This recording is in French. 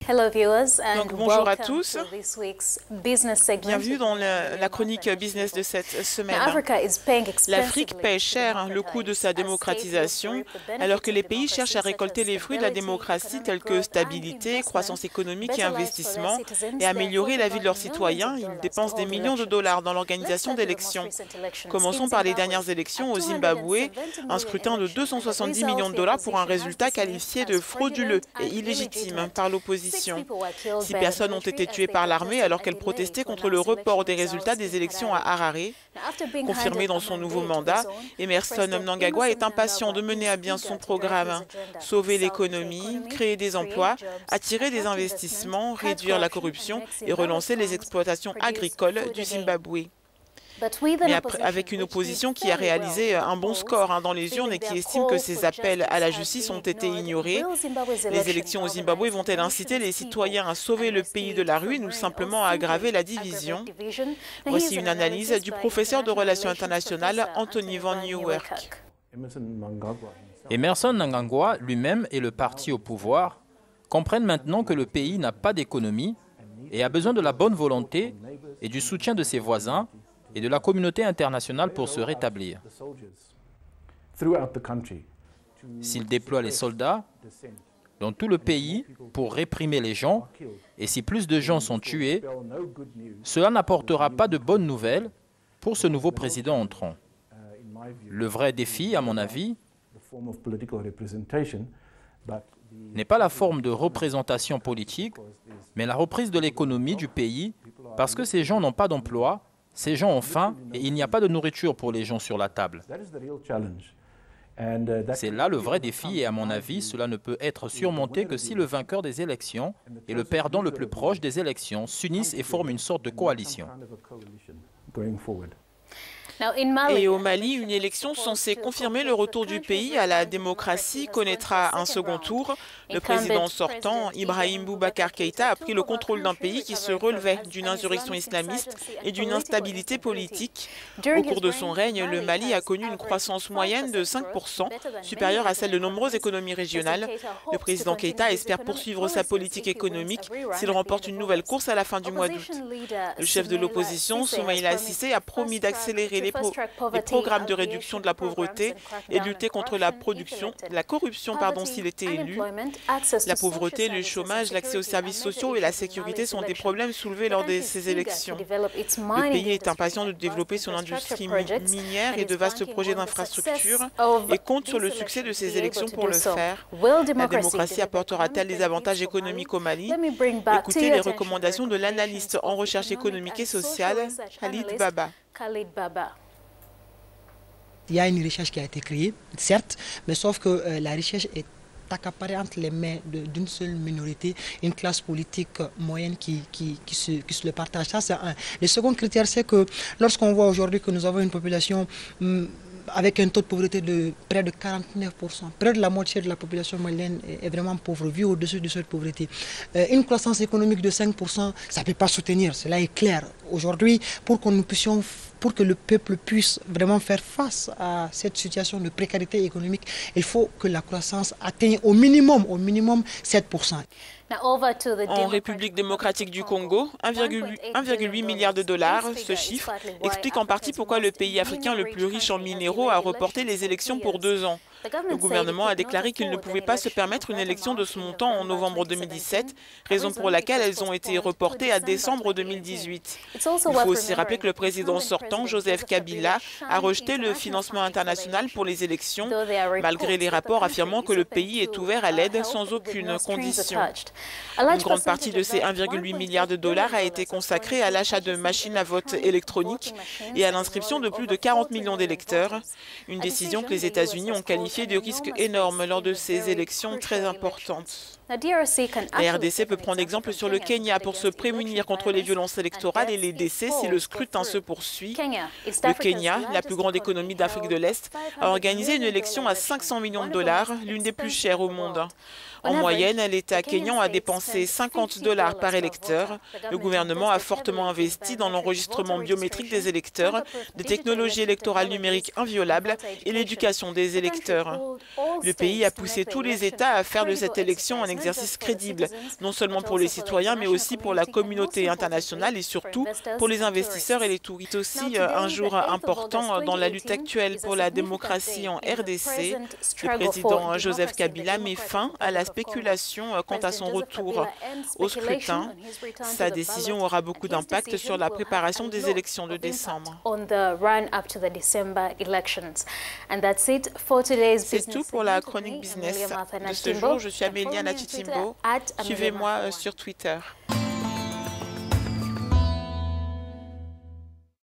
Donc bonjour à tous, bienvenue dans la chronique business de cette semaine. L'Afrique paie cher le coût de sa démocratisation, alors que les pays cherchent à récolter les fruits de la démocratie tels que stabilité, croissance économique et investissement, et améliorer la vie de leurs citoyens. Ils dépensent des millions de dollars dans l'organisation d'élections. Commençons par les dernières élections au Zimbabwe, un scrutin de 270 millions de dollars pour un résultat qualifié de frauduleux et illégitime par l'opposition. 6 personnes ont été tuées par l'armée alors qu'elles protestaient contre le report des résultats des élections à Harare. Confirmé dans son nouveau mandat, Emmerson Mnangagwa est impatient de mener à bien son programme. Sauver l'économie, créer des emplois, attirer des investissements, réduire la corruption et relancer les exploitations agricoles du Zimbabwe. Mais avec une opposition qui a réalisé un bon score dans les urnes et qui estime que ses appels à la justice ont été ignorés, les élections au Zimbabwe vont-elles inciter les citoyens à sauver le pays de la ruine ou simplement à aggraver la division? Voici une analyse du professeur de relations internationales Anthony Van Nieuwerk. Emmerson Mnangagwa lui-même et le parti au pouvoir comprennent maintenant que le pays n'a pas d'économie et a besoin de la bonne volonté et du soutien de ses voisins et de la communauté internationale pour se rétablir. S'il déploie les soldats dans tout le pays pour réprimer les gens, et si plus de gens sont tués, cela n'apportera pas de bonnes nouvelles pour ce nouveau président entrant. Le vrai défi, à mon avis, n'est pas la forme de représentation politique, mais la reprise de l'économie du pays, parce que ces gens n'ont pas d'emploi. Ces gens ont faim et il n'y a pas de nourriture pour les gens sur la table. C'est là le vrai défi et à mon avis, cela ne peut être surmonté que si le vainqueur des élections et le perdant le plus proche des élections s'unissent et forment une sorte de coalition. Et au Mali, une élection censée confirmer le retour du pays à la démocratie connaîtra un second tour. Le président sortant, Ibrahim Boubacar Keïta, a pris le contrôle d'un pays qui se relevait d'une insurrection islamiste et d'une instabilité politique. Au cours de son règne, le Mali a connu une croissance moyenne de 5%, supérieure à celle de nombreuses économies régionales. Le président Keïta espère poursuivre sa politique économique s'il remporte une nouvelle course à la fin du mois d'août. Le chef de l'opposition, Soumaïla Cissé, a promis d'accélérer les programmes de réduction de la pauvreté et de lutter contre la corruption s'il était élu. La pauvreté, le chômage, l'accès aux services sociaux et la sécurité sont des problèmes soulevés lors de ces élections. Le pays est impatient de développer son industrie minière et de vastes projets d'infrastructure et compte sur le succès de ces élections pour le faire. La démocratie apportera-t-elle des avantages économiques au Mali? Écoutez les recommandations de l'analyste en recherche économique et sociale, Khalid Baba. Il y a une recherche qui a été créée, certes, mais sauf que la recherche est accaparée entre les mains d'une seule minorité, une classe politique moyenne qui se le partage. Ça, c'est un. Le second critère, c'est que lorsqu'on voit aujourd'hui que nous avons une population avec un taux de pauvreté de près de 49%, près de la moitié de la population malienne est vraiment pauvre, vit au-dessus de cette pauvreté. Une croissance économique de 5%, ça ne peut pas soutenir, cela est clair. Aujourd'hui, pour que le peuple puisse vraiment faire face à cette situation de précarité économique, il faut que la croissance atteigne au minimum 7%. En République démocratique du Congo, 1,8 milliard de dollars, ce chiffre explique en partie pourquoi le pays africain le plus riche en minéraux a reporté les élections pour 2 ans. Le gouvernement a déclaré qu'il ne pouvait pas se permettre une élection de ce montant en novembre 2017, raison pour laquelle elles ont été reportées à décembre 2018. Il faut aussi rappeler que le président sortant, Joseph Kabila, a rejeté le financement international pour les élections, malgré les rapports affirmant que le pays est ouvert à l'aide sans aucune condition. Une grande partie de ces 1,8 milliard de dollars a été consacrée à l'achat de machines à vote électroniques et à l'inscription de plus de 40 millions d'électeurs, une décision que les États-Unis ont qualifiée de risque énorme lors de ces élections très importantes. La RDC peut prendre exemple sur le Kenya pour se prémunir contre les violences électorales et les décès si le scrutin se poursuit. Le Kenya, la plus grande économie d'Afrique de l'Est, a organisé une élection à 500 millions de dollars, l'une des plus chères au monde. En moyenne, l'État kényan a dépensé 50 $ par électeur. Le gouvernement a fortement investi dans l'enregistrement biométrique des électeurs, des technologies électorales numériques inviolables et l'éducation des électeurs. investisseurs. Le pays a poussé tous les États à faire de cette élection un exercice crédible, non seulement pour les citoyens, mais aussi pour la communauté internationale et surtout pour les investisseurs et les touristes. C'est aussi un jour important dans la lutte actuelle pour la démocratie en RDC. Le président Joseph Kabila met fin à la spéculation quant à son retour au scrutin. Sa décision aura beaucoup d'impact sur la préparation des élections de décembre. C'est tout pour la chronique business de ce jour. Je suis Amélia Natchitimbo. Suivez-moi sur Twitter.